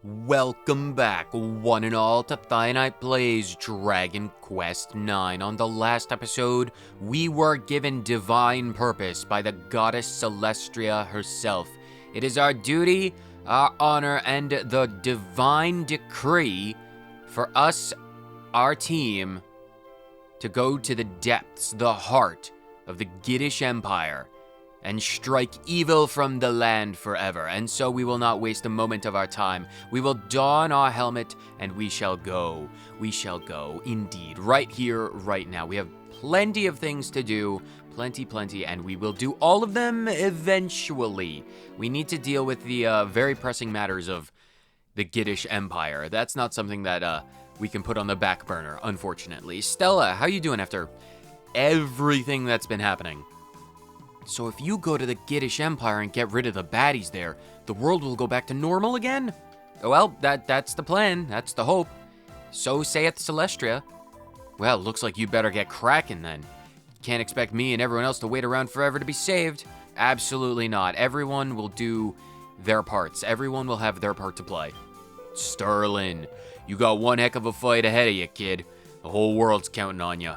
Welcome back, one and all, to Thionite Plays Dragon Quest IX. On the last episode, we were given divine purpose by the goddess Celestria herself. It is our duty, our honor, and the divine decree for us, our team, to go to the depths, the heart of the Giddish Empire, and strike evil from the land forever. And so we will not waste a moment of our time. We will don our helmet, and we shall go. We shall go, indeed, right here, right now. We have plenty of things to do, plenty, and we will do all of them eventually. We need to deal with the very pressing matters of the Giddish Empire. That's not something that we can put on the back burner, unfortunately. Stella, how you doing after everything that's been happening? So if you go to the Giddish Empire and get rid of the baddies there, the world will go back to normal again? Well, that's the plan. That's the hope. So saith Celestria. Well, looks like you better get cracking then. Can't expect me and everyone else to wait around forever to be saved. Absolutely not. Everyone will do their parts. Everyone will have their part to play. Sterling, you got one heck of a fight ahead of you, kid. The whole world's counting on you.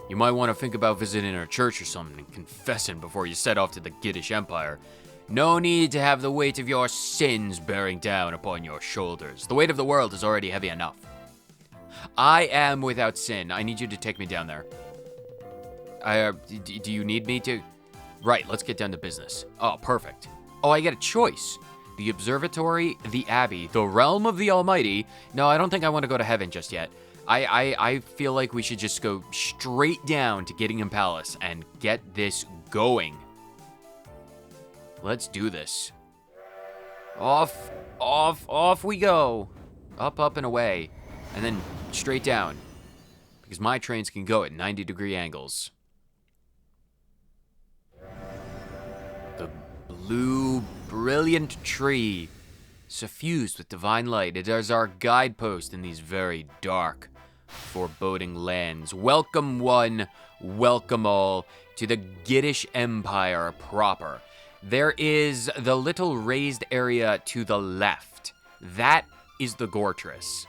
You might want to think about visiting a church or something and confessing before you set off to the Giddish Empire. No need to have the weight of your sins bearing down upon your shoulders. The weight of the world is already heavy enough. I am without sin. I need you to take me down there. Do you need me to? Right, let's get down to business. Oh, perfect. Oh, I get a choice. The Observatory, the Abbey, the Realm of the Almighty. No, I don't think I want to go to heaven just yet. I feel like we should just go straight down to Giddingham Palace and get this going. Let's do this. Off we go. Up and away. And then straight down. Because my trains can go at 90-degree angles. The blue, brilliant tree, suffused with divine light. It is our guidepost in these very dark, foreboding lands. Welcome one, welcome all, to the Giddish Empire proper. There is the little raised area to the left. That is the Gortress.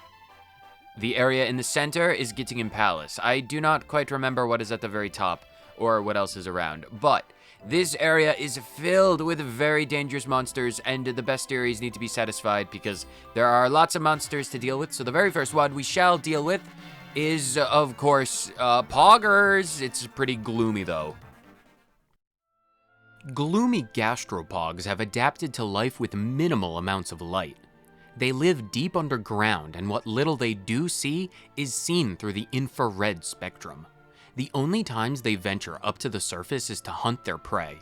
The area in the center is Giddingham Palace. I do not quite remember what is at the very top, or what else is around, but this area is filled with very dangerous monsters, and the bestiaries need to be satisfied because there are lots of monsters to deal with. So the very first one we shall deal with is, of course, poggers. It's pretty gloomy, though. Gloomy gastropogs have adapted to life with minimal amounts of light. They live deep underground, and what little they do see is seen through the infrared spectrum. The only times they venture up to the surface is to hunt their prey.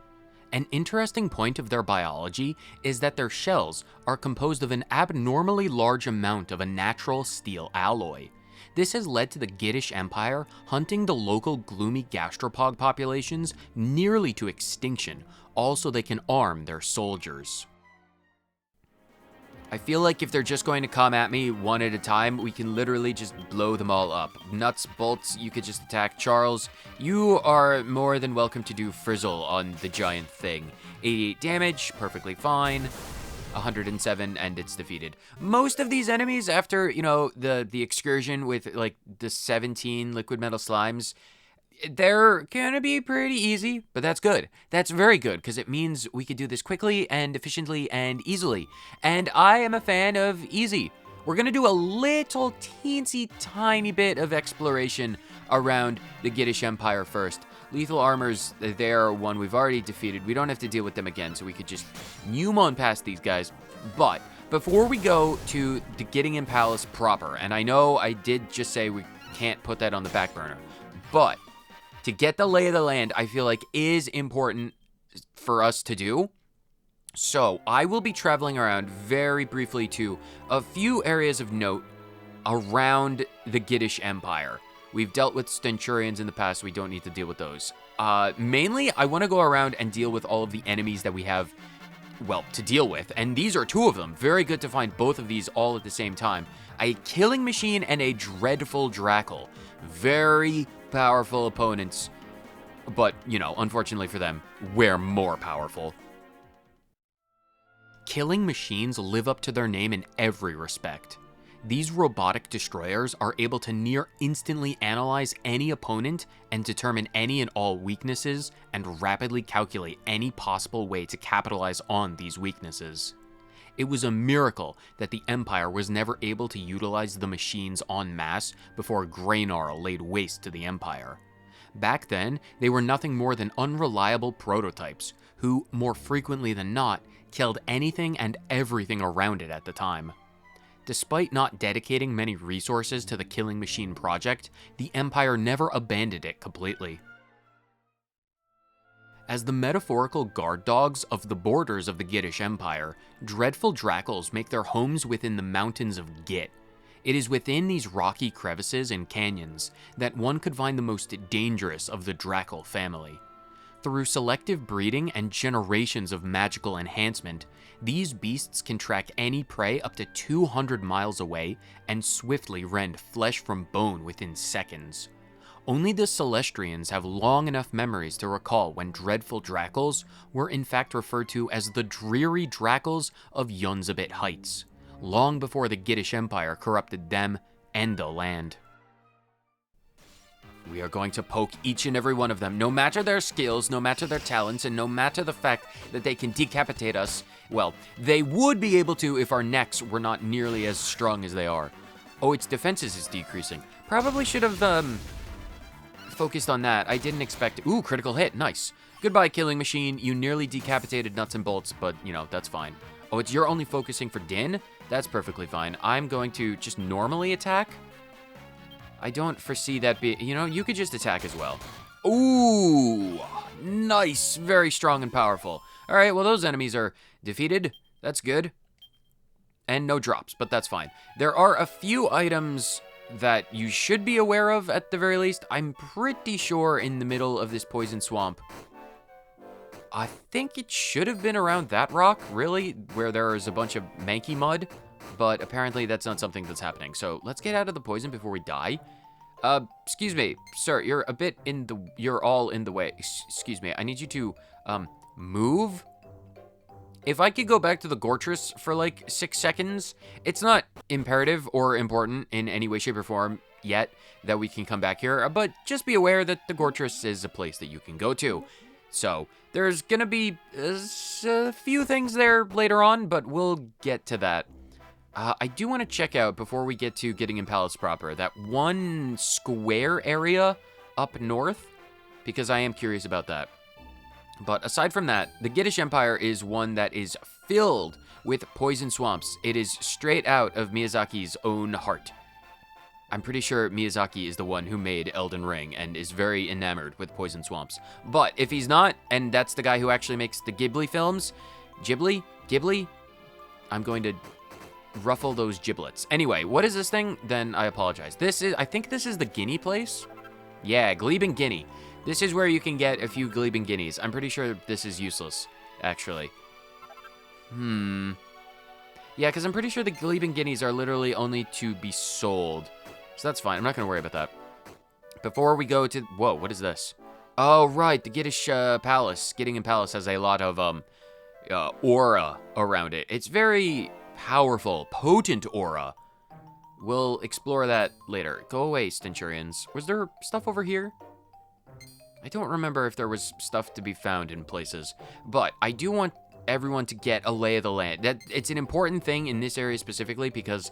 An interesting point of their biology is that their shells are composed of an abnormally large amount of a natural steel alloy. This has led to the Giddish Empire hunting the local gloomy gastropod populations nearly to extinction, all so they can arm their soldiers. I feel like if they're just going to come at me one at a time, we can literally just blow them all up. Nuts, bolts, you could just attack Charles. You are more than welcome to do Frizzle on the giant thing. 88 damage, perfectly fine. 107, and it's defeated. Most of these enemies, after, you know, the excursion with, like, the 17 liquid metal slimes, they're gonna be pretty easy, but that's good. That's very good, because it means we could do this quickly and efficiently and easily. And I am a fan of easy. We're gonna do a little teensy tiny bit of exploration around the Giddish Empire first. Lethal Armor's there, one we've already defeated. We don't have to deal with them again, so we could just noom on past these guys. But before we go to the Giddingham Palace proper, and I know I did just say we can't put that on the back burner, but to get the lay of the land, I feel like is important for us to do. So I will be traveling around very briefly to a few areas of note around the Giddish Empire. We've dealt with Stenturions in the past, so we don't need to deal with those. Mainly, I want to go around and deal with all of the enemies that we have, well, to deal with. And these are two of them. Very good to find both of these all at the same time. A Killing Machine and a Dreadful Drackle. Very powerful opponents. But, you know, unfortunately for them, we're more powerful. killing machines live up to their name in every respect. These robotic destroyers are able to near instantly analyze any opponent and determine any and all weaknesses and rapidly calculate any possible way to capitalize on these weaknesses. It was a miracle that the Empire was never able to utilize the machines en masse before Graynarl laid waste to the Empire. Back then, they were nothing more than unreliable prototypes who, more frequently than not, killed anything and everything around it at the time. Despite not dedicating many resources to the killing machine project, the Empire never abandoned it completely. As the metaphorical guard dogs of the borders of the Gittish Empire, dreadful Drackles make their homes within the mountains of Git. It is within these rocky crevices and canyons that one could find the most dangerous of the Drackle family. Through selective breeding and generations of magical enhancement, these beasts can track any prey up to 200 miles away and swiftly rend flesh from bone within seconds. Only the Celestrians have long enough memories to recall when dreadful Drackles were in fact referred to as the dreary Drackles of Yunzabit Heights, long before the Gittish Empire corrupted them and the land. We are going to poke each and every one of them, no matter their skills, no matter their talents, and no matter the fact that they can decapitate us. Well, they would be able to if our necks were not nearly as strong as they are. Oh, its defenses is decreasing. Probably should have, focused on that. I didn't expect... Ooh, critical hit. Nice. Goodbye, killing machine. You nearly decapitated nuts and bolts, but, you know, that's fine. Oh, you're only focusing for Dynne? That's perfectly fine. I'm going to just normally attack. I don't foresee that being... You know, you could just attack as well. Ooh, nice. Very strong and powerful. All right, well, those enemies are defeated. That's good. And no drops, but that's fine. There are a few items that you should be aware of at the very least. I'm pretty sure in the middle of this poison swamp. I think it should have been around that rock, really, where there is a bunch of manky mud. But apparently that's not something that's happening. So let's get out of the poison before we die. Excuse me, sir, you're a bit in the, you're all in the way. Excuse me, I need you to, move. If I could go back to the Gortress for like 6 seconds, it's not imperative or important in any way, shape, or form yet that we can come back here, but just be aware that the Gortress is a place that you can go to. So there's gonna be a few things there later on, but we'll get to that. I do want to check out, before we get to getting in Palace proper, that one square area up north, because I am curious about that. But aside from that, the Gittish Empire is one that is filled with poison swamps. It is straight out of Miyazaki's own heart. I'm pretty sure Miyazaki is the one who made Elden Ring and is very enamored with poison swamps. But if he's not, and that's the guy who actually makes the Ghibli films, Ghibli, I'm going to ruffle those giblets. Anyway, what is this thing? Then I apologize. I think this is the guinea place. Yeah, Gleben Guinea. This is where you can get a few Gleben Guineas. I'm pretty sure this is useless, actually. Yeah, because I'm pretty sure the Gleben Guineas are literally only to be sold. So that's fine. I'm not going to worry about that. Before we go to... Whoa, what is this? Oh, right. The Gittish Palace. Gittingen Palace has a lot of aura around it. It's very powerful, potent aura. We'll explore that later. Go away, Stenturians. Was there stuff over here? I don't remember if there was stuff to be found in places, but I do want everyone to get a lay of the land. It's an important thing in this area specifically because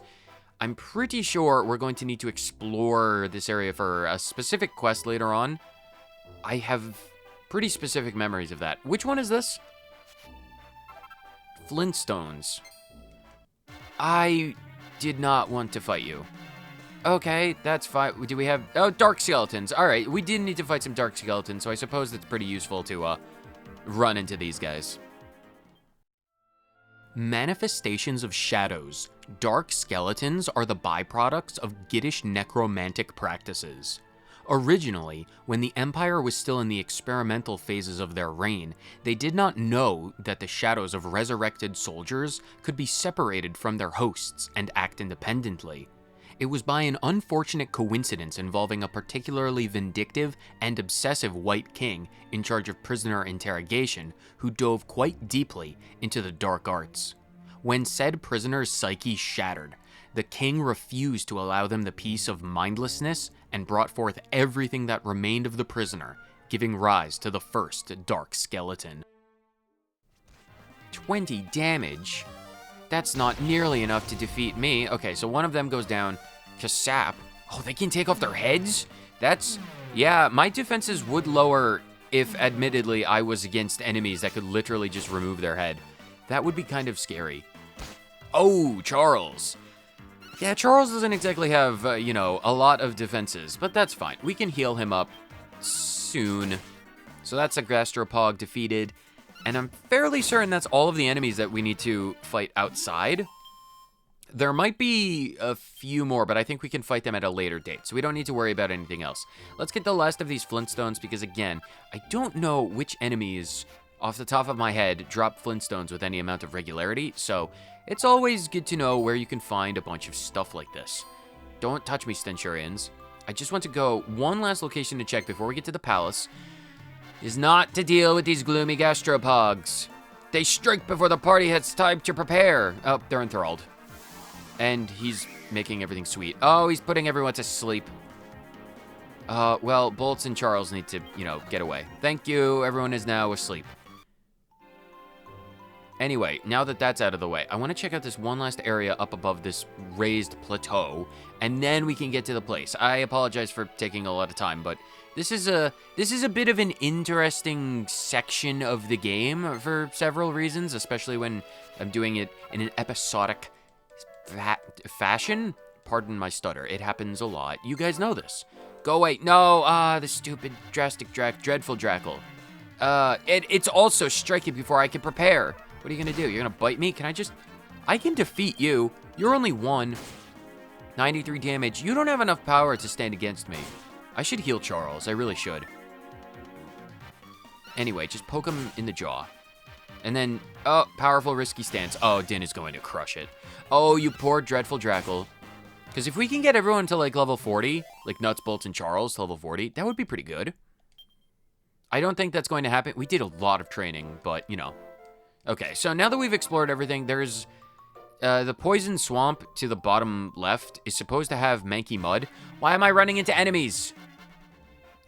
I'm pretty sure we're going to need to explore this area for a specific quest later on. I have pretty specific memories of that. Which one is this? Flintstones. I did not want to fight you. Okay, that's fine. Do we have... Oh, dark skeletons. All right, we did need to fight some dark skeletons, so I suppose it's pretty useful to run into these guys. Manifestations of shadows. Dark skeletons are the byproducts of Gittish necromantic practices. Originally, when the Empire was still in the experimental phases of their reign, they did not know that the shadows of resurrected soldiers could be separated from their hosts and act independently. It was by an unfortunate coincidence involving a particularly vindictive and obsessive White King in charge of prisoner interrogation who dove quite deeply into the dark arts. When said prisoner's psyche shattered, the king refused to allow them the peace of mindlessness and brought forth everything that remained of the prisoner, giving rise to the first dark skeleton. 20 damage? That's not nearly enough to defeat me. Okay, so one of them goes down. Kasap. Oh, they can take off their heads? Yeah, my defenses would lower if, admittedly, I was against enemies that could literally just remove their head. That would be kind of scary. Oh, Charles. Yeah, Charles doesn't exactly have, a lot of defenses, but that's fine. We can heal him up soon. So that's a gastropog defeated, and I'm fairly certain that's all of the enemies that we need to fight outside. There might be a few more, but I think we can fight them at a later date, so we don't need to worry about anything else. Let's get the last of these flintstones, because again, I don't know which enemies, off the top of my head, drop flintstones with any amount of regularity, so it's always good to know where you can find a bunch of stuff like this. Don't touch me, Stenturians. I just want to go one last location to check before we get to the palace. Is not to deal with these gloomy gastropogs. They strike before the party has time to prepare. Oh, they're enthralled. And he's making everything sweet. Oh, he's putting everyone to sleep. Well, Bolts and Charles need to, get away. Thank you. Everyone is now asleep. Anyway, now that that's out of the way, I want to check out this one last area up above this raised plateau, and then we can get to the place. I apologize for taking a lot of time, but this is a bit of an interesting section of the game for several reasons, especially when I'm doing it in an episodic fashion. Pardon my stutter. It happens a lot. You guys know this. Go away. No, the stupid dreadful Drackle. It's also striking before I can prepare. What are you gonna do? You're gonna bite me? I can defeat you. You're only 1. 93 damage. You don't have enough power to stand against me. I should heal Charles. I really should. Anyway, just poke him in the jaw. And then, oh, powerful risky stance. Oh, Dynne is going to crush it. Oh, you poor dreadful Drackle. Because if we can get everyone to like level 40, like Nuts, Bolts, and Charles to level 40, that would be pretty good. I don't think that's going to happen. We did a lot of training, but Okay, so now that we've explored everything, there's the poison swamp to the bottom left is supposed to have manky mud. Why am I running into enemies?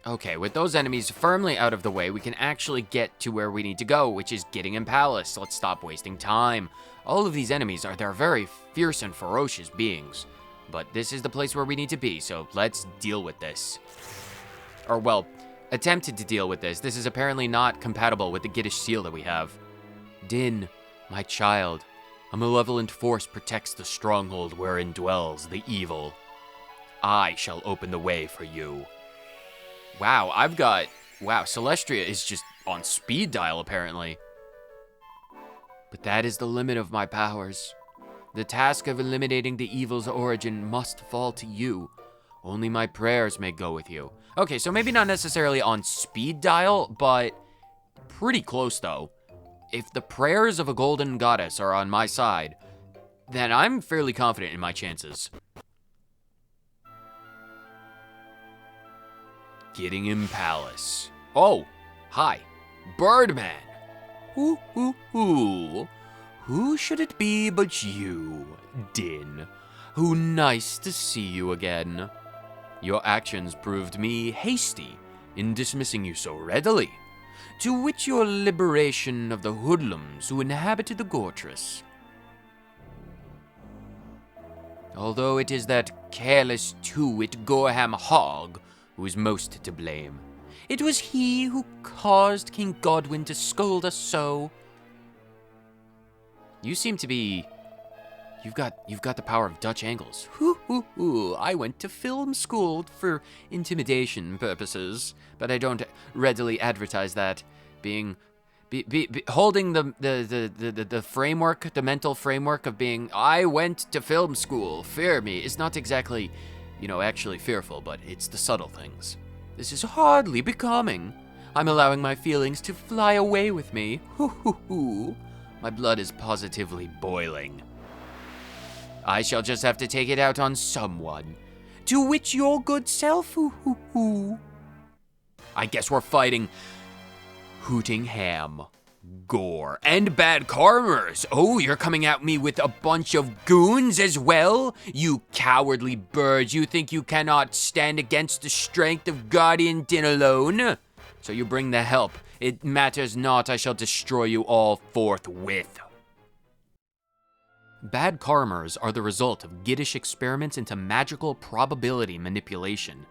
Okay, with those enemies firmly out of the way, we can actually get to where we need to go, which is Giddingham Palace. Let's stop wasting time. All of these enemies they're very fierce and ferocious beings, but this is the place where we need to be, so let's deal with this. Or, well, attempted to deal with this. This is apparently not compatible with the Giddish seal that we have. Dynne, my child, a malevolent force protects the stronghold wherein dwells the evil. I shall open the way for you. Wow, Celestria is just on speed dial, apparently. But that is the limit of my powers. The task of eliminating the evil's origin must fall to you. Only my prayers may go with you. Okay, so maybe not necessarily on speed dial, but pretty close, though. If the prayers of a golden goddess are on my side, then I'm fairly confident in my chances. Giddingham Palace. Oh, hi, Birdman. Who should it be but you, Dynne? Who nice to see you again. Your actions proved me hasty in dismissing you so readily. To wit your liberation of the hoodlums who inhabited the fortress. Although it is that careless two-wit Gorham hog who is most to blame. It was he who caused King Godwin to scold us so. You seem to be... You've got the power of Dutch angles. I went to film school for intimidation purposes, but I don't readily advertise that. Holding the framework, the mental framework of being, I went to film school, fear me, is not exactly, actually fearful, but it's the subtle things. This is hardly becoming. I'm allowing my feelings to fly away with me. My blood is positively boiling. I shall just have to take it out on someone. To which your good self, I guess we're fighting Hooting Ham. Gore. And bad karmers. Oh, you're coming at me with a bunch of goons as well? You cowardly birds, you think you cannot stand against the strength of Guardian Dynne alone? So you bring the help. It matters not, I shall destroy you all forthwith. Bad karmers are the result of Giddish experiments into magical probability manipulation.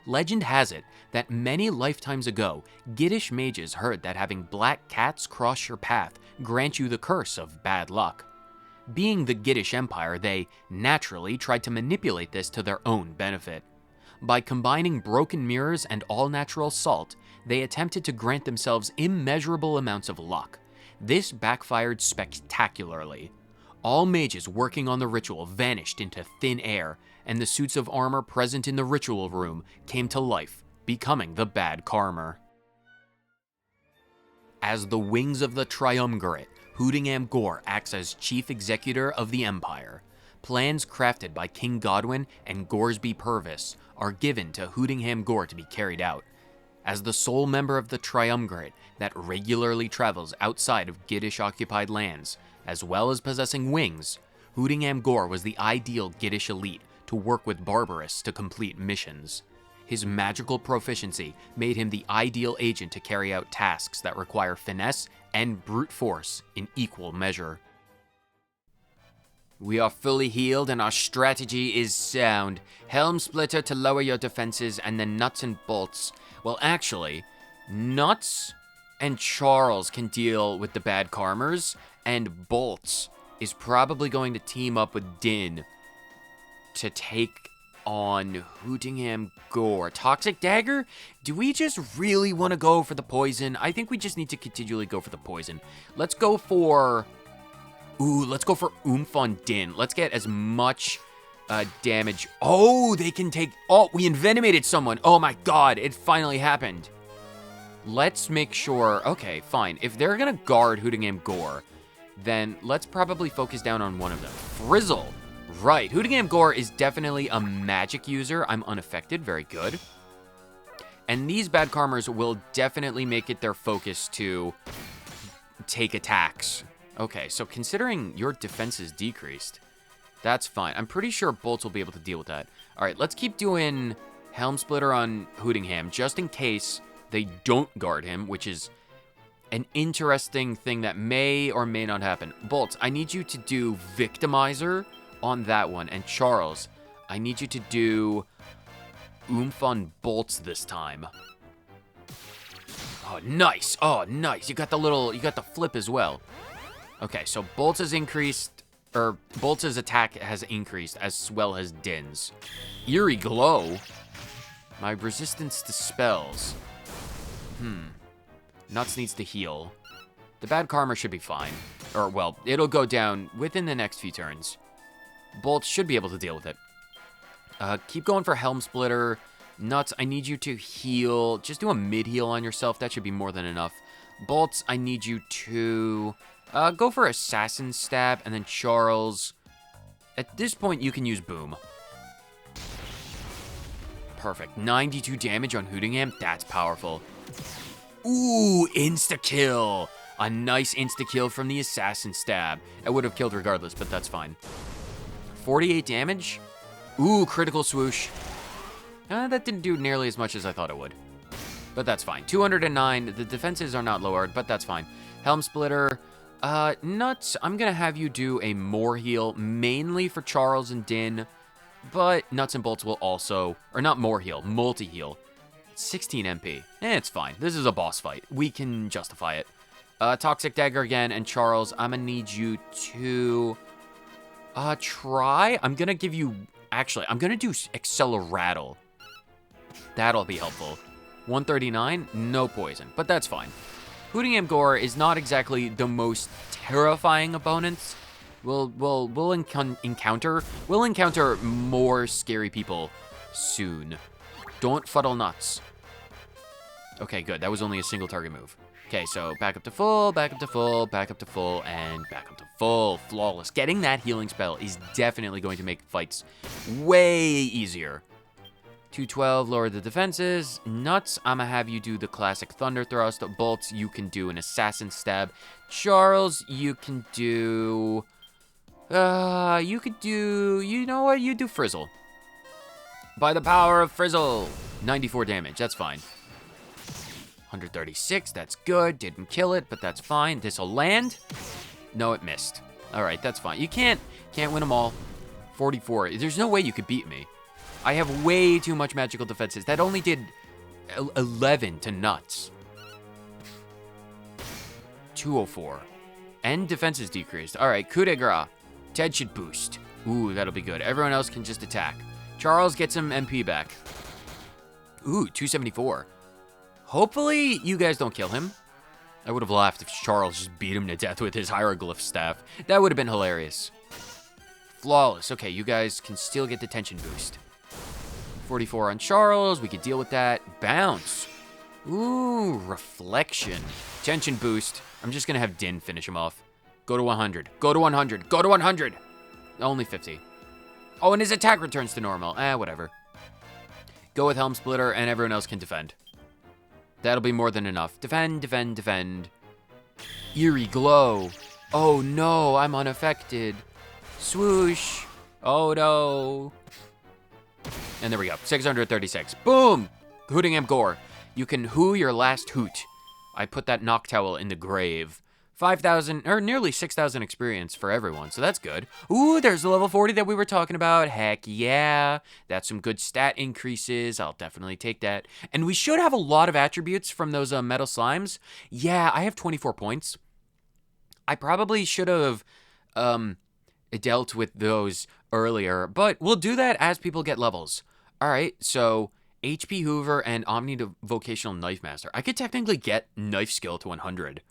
Legend has it that many lifetimes ago, Giddish mages heard that having black cats cross your path grant you the curse of bad luck. Being the Giddish Empire, they naturally tried to manipulate this to their own benefit. By combining broken mirrors and all-natural salt, they attempted to grant themselves immeasurable amounts of luck. This backfired spectacularly. All mages working on the ritual vanished into thin air, and the suits of armor present in the ritual room came to life, becoming the bad karmer. As the wings of the Triumvirate, Hootingham Gore acts as chief executor of the Empire. Plans crafted by King Godwin and Goresby Purvis are given to Hootingham Gore to be carried out. As the sole member of the Triumvirate that regularly travels outside of Giddish-occupied lands, as well as possessing wings, Hootingham Gore was the ideal Giddish elite to work with Barbarous to complete missions. His magical proficiency made him the ideal agent to carry out tasks that require finesse and brute force in equal measure. We are fully healed and our strategy is sound. Helm Splitter to lower your defenses and then Nuts and Bolts. Well, actually, Nuts and Charles can deal with the bad karmers, and Bolts is probably going to team up with Dynne to take on Hootingham Gore. Toxic Dagger? Do we just really want to go for the poison? I think we just need to continually go for the poison. Let's go for... let's go for Oomph on Dynne. Let's get as much damage. Oh, they can take... Oh, we envenomated someone. Oh my god, it finally happened. Let's make sure... Okay, fine. If they're gonna guard Hootingham Gore, then let's probably focus down on one of them. Frizzle. Right, Hootingham Gore is definitely a magic user. I'm unaffected, very good. And these bad karmers will definitely make it their focus to take attacks. Okay, so considering your defense is decreased, that's fine. I'm pretty sure Bolts will be able to deal with that. All right, let's keep doing Helm Splitter on Hootingham, just in case they don't guard him, which is an interesting thing that may or may not happen. Bolts, I need you to do Victimizer on that one. And Charles, I need you to do Oomph on Bolts this time. Oh, nice. Oh, nice. You got the flip as well. Okay, so Bolts has increased, or Bolts' attack has increased as well as Dynne's. Eerie Glow. My resistance to spells. Nuts needs to heal. The bad karma should be fine. Or, well, it'll go down within the next few turns. Bolts should be able to deal with it. Keep going for Helm Splitter. Nuts, I need you to heal. Just do a mid-heal on yourself. That should be more than enough. Bolts, I need you to go for Assassin Stab. And then Charles, at this point, you can use Boom. Perfect. 92 damage on Hootingham. That's powerful. Ooh, insta-kill. A nice insta-kill from the Assassin Stab. It would have killed regardless, but that's fine. 48 damage. Ooh, critical swoosh. That didn't do nearly as much as I thought it would. But that's fine. 209. The defenses are not lowered, but that's fine. Helm Splitter. Nuts, I'm going to have you do a more heal, mainly for Charles and Dynne. But Nuts and Bolts will also... Or not more heal, multi-heal. 16 MP. It's fine. This is a boss fight. We can justify it. Toxic Dagger again. And Charles, I'm going to need you to... try. I'm going to give you... Actually, I'm going to do Accelerate. That'll be helpful. 139, no poison, but that's fine. Hootingham Gore is not exactly the most terrifying opponents. We'll encounter more scary people soon. Don't fuddle nuts. Okay, good. That was only a single target move. Okay, so back up to full, back up to full, back up to full, and back up to full. Flawless. Getting that healing spell is definitely going to make fights way easier. 212, lower the defenses. Nuts, I'm gonna have you do the classic Thunder Thrust. Bolts, you can do an Assassin Stab. Charles, you can do... you know what? You do Frizzle. By the power of Frizzle. 94 damage, that's fine. 136, that's good. Didn't kill it, but that's fine. This'll land. No, it missed. All right, that's fine. You can't win them all. 44, there's no way you could beat me. I have way too much magical defenses. That only did 11 to Nuts. 204. And defenses decreased. All right, coup de grace. Ted should boost. Ooh, that'll be good. Everyone else can just attack. Charles gets some MP back. Ooh, 274. Hopefully you guys don't kill him. I would have laughed if Charles just beat him to death with his hieroglyph staff. That would have been hilarious. Flawless. Okay, you guys can still get the tension boost. 44 on Charles. We could deal with that. Bounce. Ooh, reflection. Tension boost. I'm just going to have Dynne finish him off. Go to 100. Go to 100. Go to 100. Only 50. Oh, and his attack returns to normal. Whatever. Go with Helm Splitter, and everyone else can defend. That'll be more than enough. Defend, defend, defend. Eerie glow. Oh, no, I'm unaffected. Swoosh. Oh, no. And there we go. 636. Boom! Hootingham Gore. You can hoo your last hoot. I put that Noctowl in the grave. 5,000, or nearly 6,000 experience for everyone, so that's good. Ooh, there's the level 40 that we were talking about. Heck yeah. That's some good stat increases. I'll definitely take that. And we should have a lot of attributes from those metal slimes. Yeah, I have 24 points. I probably should have dealt with those earlier, but we'll do that as people get levels. All right, so HP Hoover and Omnivocational Knife Master. I could technically get knife skill to 100.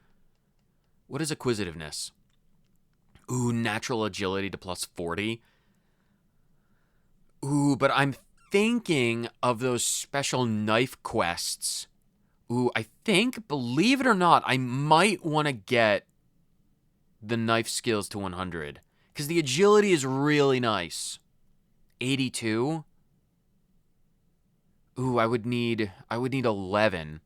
What is acquisitiveness? Ooh, natural agility to plus 40. Ooh, but I'm thinking of those special knife quests. Ooh, I think, believe it or not, I might want to get the knife skills to 100. Because the agility is really nice. 82. Ooh, I would need 11.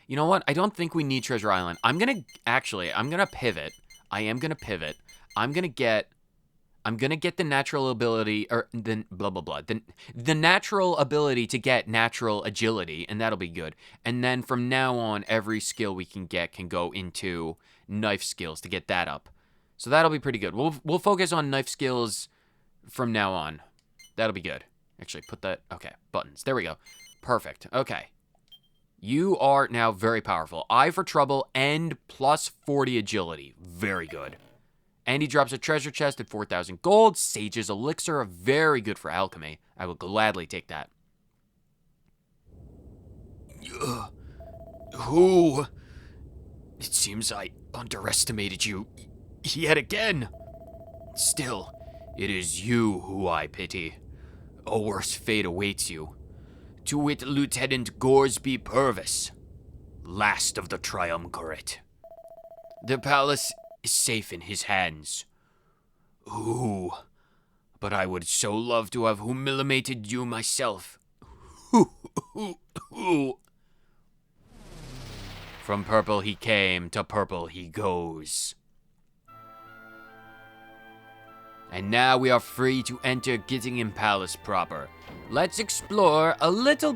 You know what? I don't think we need Treasure Island. I'm gonna pivot. I am gonna pivot. I'm gonna get the natural ability, or the blah blah blah. The natural ability to get natural agility, and that'll be good. And then from now on, every skill we can get can go into knife skills to get that up. So that'll be pretty good. We'll focus on knife skills from now on. That'll be good. Actually, put that... Okay, buttons. There we go. Perfect. Okay. You are now very powerful. Eye for trouble and plus 40 agility. Very good. And he drops a treasure chest at 4,000 gold. Sage's elixir. Very good for alchemy. I will gladly take that. Who? It seems I underestimated you yet again. Still, it is you who I pity. A worse fate awaits you. To wit, Lieutenant Goresby Purvis, last of the Triumvirate. The palace is safe in his hands. Ooh, but I would so love to have humiliated you myself. From purple he came, to purple he goes. And now we are free to enter Gittingham Palace proper. Let's explore a little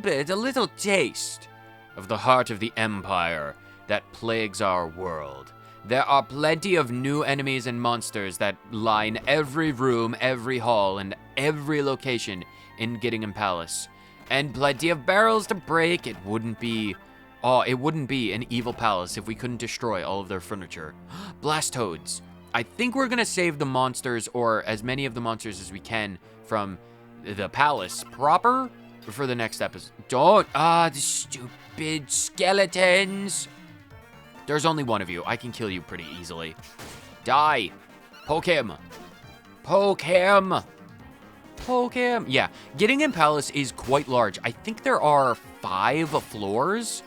taste of the heart of the Empire that plagues our world. There are plenty of new enemies and monsters that line every room, every hall, and every location in Gittingham Palace. And plenty of barrels to break. It wouldn't be an evil palace if we couldn't destroy all of their furniture. Blastodes. I think we're gonna save the monsters, or as many of the monsters as we can, from the palace proper for the next episode. The stupid skeletons. There's only one of you. I can kill you pretty easily. Die. Poke him. Poke him. Poke him. Yeah, Gittingham Palace is quite large. I think there are 5 floors.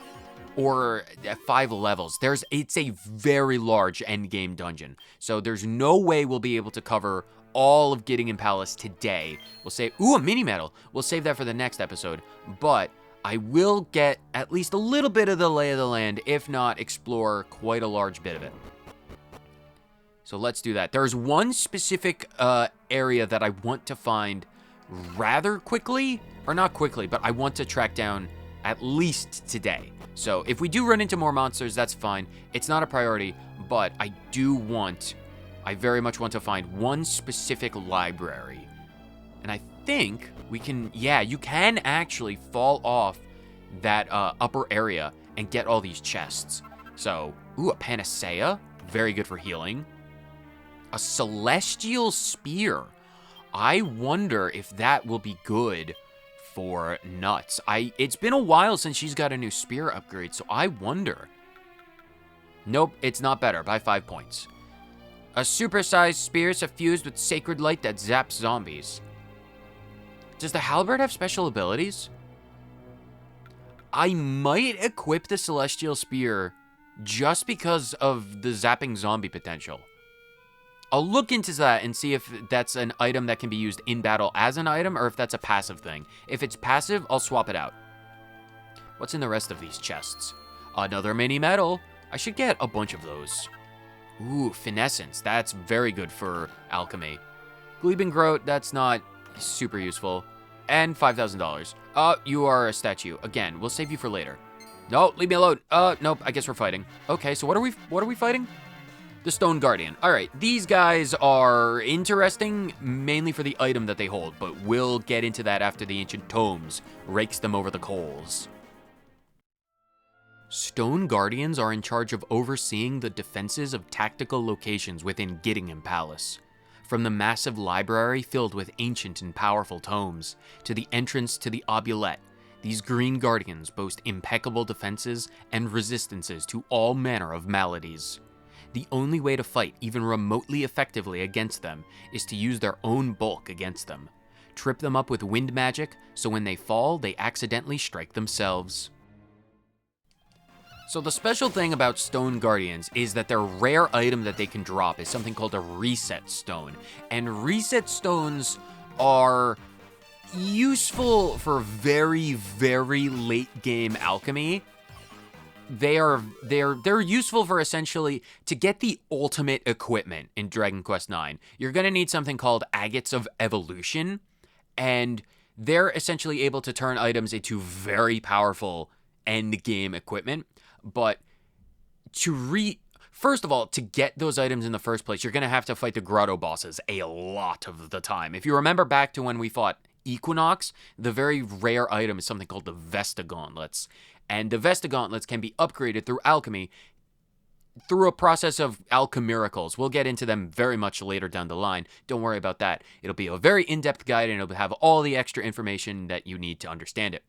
Or 5 levels. It's a very large endgame dungeon. So there's no way we'll be able to cover all of Gideon Palace today. We'll save, ooh, a mini medal. We'll save that for the next episode, but I will get at least a little bit of the lay of the land, if not explore quite a large bit of it. So let's do that. There's one specific area that I want to find rather quickly, or not quickly, but I want to track down at least today. So if we do run into more monsters, that's fine. It's not a priority, but I very much want to find one specific library. And I think we can, yeah, you can actually fall off that upper area and get all these chests. So, ooh, a panacea, very good for healing. A celestial spear. I wonder if that will be good for Nuts. It's been a while since she's got a new spear upgrade, so I wonder. Nope, it's not better by 5 points. A supersized spear suffused with sacred light that zaps zombies. Does the halberd have special abilities? I might equip the celestial spear just because of the zapping zombie potential. I'll look into that and see if that's an item that can be used in battle as an item or if that's a passive thing. If it's passive, I'll swap it out. What's in the rest of these chests? Another mini medal. I should get a bunch of those. Ooh, Finessence. That's very good for alchemy. Gleben Groat, that's not super useful. And $5,000. You are a statue. Again, we'll save you for later. No, leave me alone. Nope, I guess we're fighting. Okay, so what are we fighting? The Stone Guardian. All right, these guys are interesting, mainly for the item that they hold, but we'll get into that after the Ancient Tomes rakes them over the coals. Stone Guardians are in charge of overseeing the defenses of tactical locations within Giddingham Palace. From the massive library filled with ancient and powerful tomes, to the entrance to the Obulette, these Green Guardians boast impeccable defenses and resistances to all manner of maladies. The only way to fight even remotely effectively against them is to use their own bulk against them. Trip them up with wind magic, so when they fall, they accidentally strike themselves. So the special thing about Stone Guardians is that their rare item that they can drop is something called a Reset Stone. And Reset Stones are useful for very, very late game alchemy. They're useful for essentially to get the ultimate equipment in Dragon Quest IX. You're going to need something called Agates of Evolution, and they're essentially able to turn items into very powerful end game equipment. But first of all, to get those items in the first place, you're going to have to fight the grotto bosses a lot of the time. If you remember back to when we fought Equinox, the very rare item is something called the Vesta Gauntlets. And the Vesta Gauntlets can be upgraded through alchemy through a process of alchemiracles. We'll get into them very much later down the line. Don't worry about that. It'll be a very in-depth guide, and it'll have all the extra information that you need to understand it,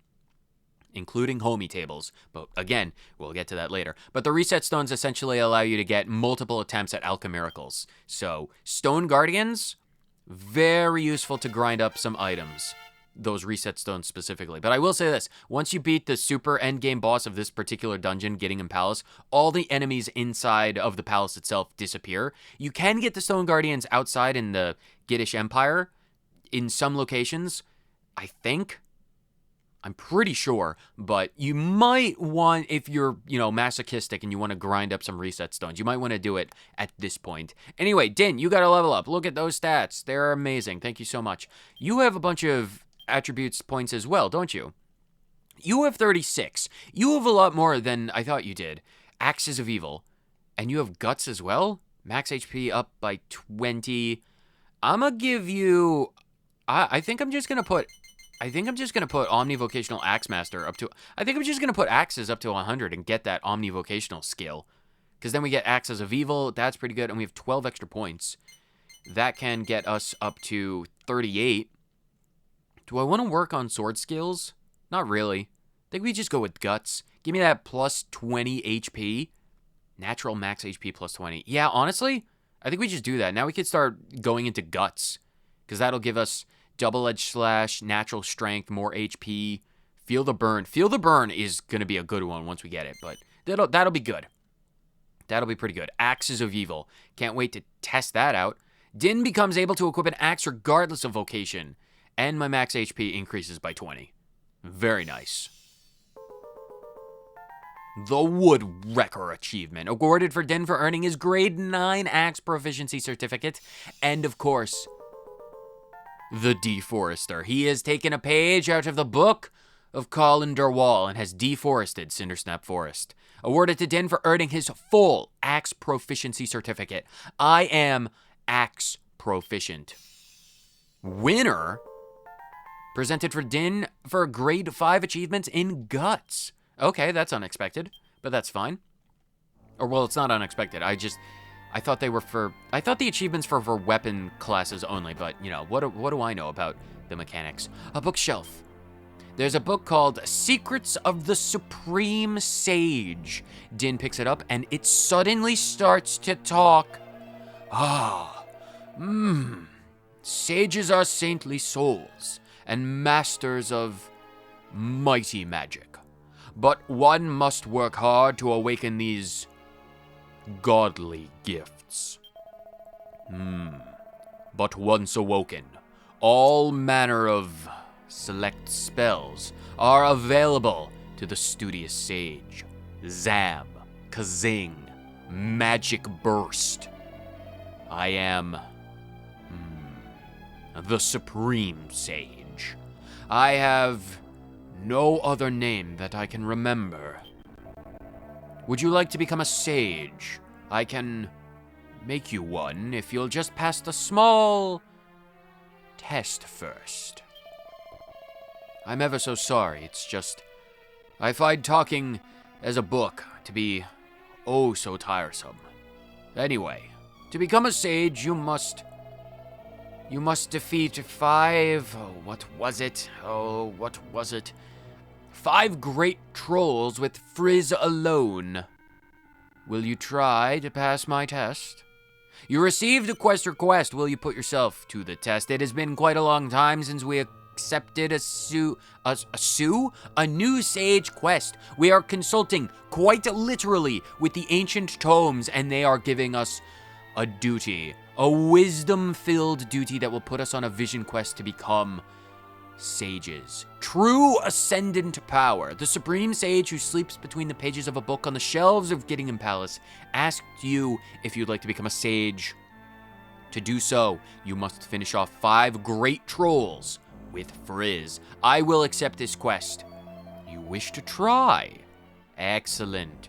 including homie tables. But again, we'll get to that later. But the Reset Stones essentially allow you to get multiple attempts at alchemiracles. So, Stone Guardians, very useful to grind up some items. Those Reset Stones specifically. But I will say this, once you beat the super endgame boss of this particular dungeon, Giddingham Palace, all the enemies inside of the palace itself disappear. You can get the Stone Guardians outside in the Giddish Empire in some locations, I think. I'm pretty sure, but you might want, if you're, masochistic and you want to grind up some Reset Stones, you might want to do it at this point. Anyway, Dynne, you got to level up. Look at those stats. They're amazing. Thank you so much. You have a bunch of attributes points as well, don't you? You have 36. You have a lot more than I thought you did. Axes of Evil. And you have Guts as well? Max HP up by 20. I'm gonna give you... I think I'm just gonna put Omnivocational Axe Master up to... I think I'm just gonna put Axes up to 100 and get that Omnivocational skill. Because then we get Axes of Evil. That's pretty good. And we have 12 extra points. That can get us up to 38. Do I want to work on sword skills? Not really. I think we just go with Guts. Give me that plus 20 HP. Natural max HP plus 20. Yeah, honestly, I think we just do that. Now we could start going into Guts, because that'll give us double-edged slash, natural strength, more HP. Feel the Burn. Feel the Burn is going to be a good one once we get it, but that'll be good. That'll be pretty good. Axes of Evil. Can't wait to test that out. Dynne becomes able to equip an axe regardless of vocation, and my max HP increases by 20. Very nice. The Woodwrecker achievement, awarded for Dynne for earning his grade 9 axe proficiency certificate, and of course, the Deforester. He has taken a page out of the book of Colin Durwall and has deforested Cindersnap Forest. Awarded to Dynne for earning his full axe proficiency certificate. I am axe proficient. Winner, presented for Dynne for grade 5 achievements in Guts. Okay, that's unexpected, but that's fine. Or, well, it's not unexpected. I thought they were I thought the achievements were for weapon classes only, but, you know, what do I know about the mechanics? A bookshelf. There's a book called Secrets of the Supreme Sage. Dynne picks it up, and it suddenly starts to talk. Sages are saintly souls, and masters of mighty magic. But one must work hard to awaken these godly gifts. But once awoken, all manner of select spells are available to the studious sage. Zam, Kazing, Magic Burst. I am the Supreme Sage. I have no other name that I can remember. Would you like to become a sage? I can make you one if you'll just pass the small test first. I'm ever so sorry, it's just I find talking as a book to be oh so tiresome. Anyway, to become a sage, you must defeat 5 great trolls with Frizz alone. Will you try to pass my test? You received a quest request. Will you put yourself to the test? It has been quite a long time since we accepted a new sage quest. We are consulting quite literally with the ancient tomes, and they are giving us a duty, a wisdom-filled duty that will put us on a vision quest to become sages. True ascendant power. The supreme sage who sleeps between the pages of a book on the shelves of Giddingham Palace asked you if you'd like to become a sage. To do so, you must finish off 5 great trolls with Frizz. I will accept this quest. You wish to try? Excellent.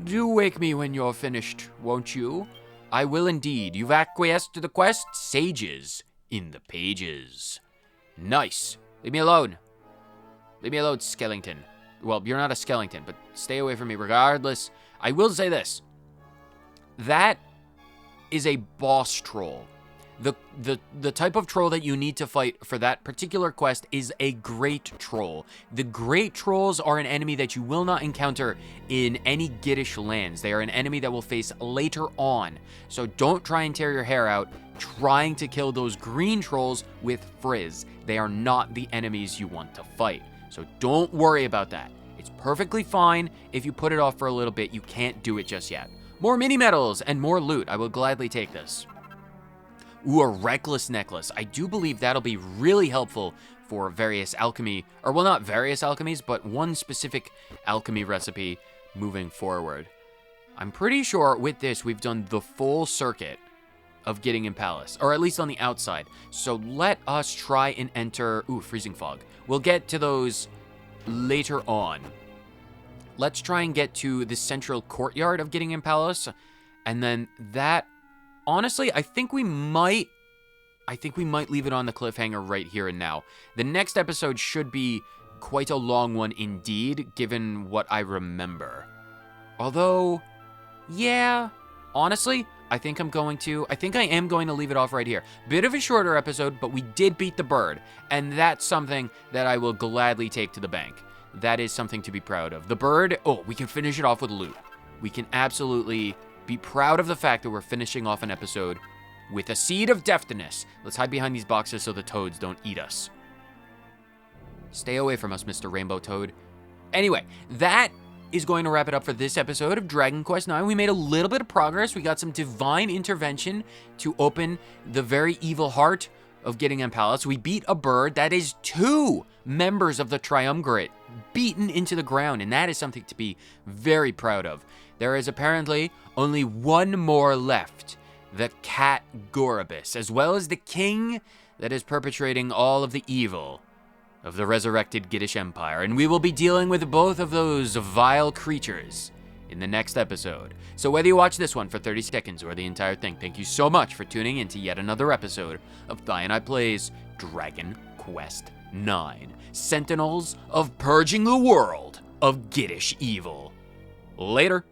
Do wake me when you're finished, won't you? I will indeed. You've acquiesced to the quest. Sages in the pages. Nice. Leave me alone. Leave me alone, Skellington. Well, you're not a Skellington, but stay away from me regardless. I will say this. That is a boss troll. The type of troll that you need to fight for that particular quest is a great troll. The great trolls are an enemy that you will not encounter in any Giddish lands. They are an enemy that we'll face later on. So don't try and tear your hair out trying to kill those green trolls with Frizz. They are not the enemies you want to fight. So don't worry about that. It's perfectly fine if you put it off for a little bit. You can't do it just yet. More mini medals and more loot. I will gladly take this. Ooh, a reckless necklace. I do believe that'll be really helpful for various alchemy, or well, not various alchemies, but one specific alchemy recipe moving forward. I'm pretty sure with this, we've done the full circuit of Giddingham Palace, or at least on the outside. So let us try and enter, ooh, freezing fog. We'll get to those later on. Let's try and get to the central courtyard of Giddingham Palace, and then that, honestly, I think we might leave it on the cliffhanger right here and now. The next episode should be quite a long one indeed, given what I remember. Although, yeah, honestly, I think I am going to leave it off right here. Bit of a shorter episode, but we did beat the bird, and that's something that I will gladly take to the bank. That is something to be proud of. The bird, oh, we can finish it off with loot. We can absolutely be proud of the fact that we're finishing off an episode with a seed of deftness. Let's hide behind these boxes so the toads don't eat us. Stay away from us, Mr. Rainbow Toad. Anyway, that is going to wrap it up for this episode of Dragon Quest IX. We made a little bit of progress. We got some divine intervention to open the very evil heart of Gideon Palace. We beat a bird. That is 2 members of the Triumvirate beaten into the ground, and that is something to be very proud of. There is apparently only 1 more left, the cat Gorobus, as well as the king that is perpetrating all of the evil of the resurrected Giddish Empire, and we will be dealing with both of those vile creatures in the next episode. So whether you watch this one for 30 seconds or the entire thing, thank you so much for tuning in to yet another episode of Dynne Plays Dragon Quest IX, Sentinels of Purging the World of Giddish Evil. Later.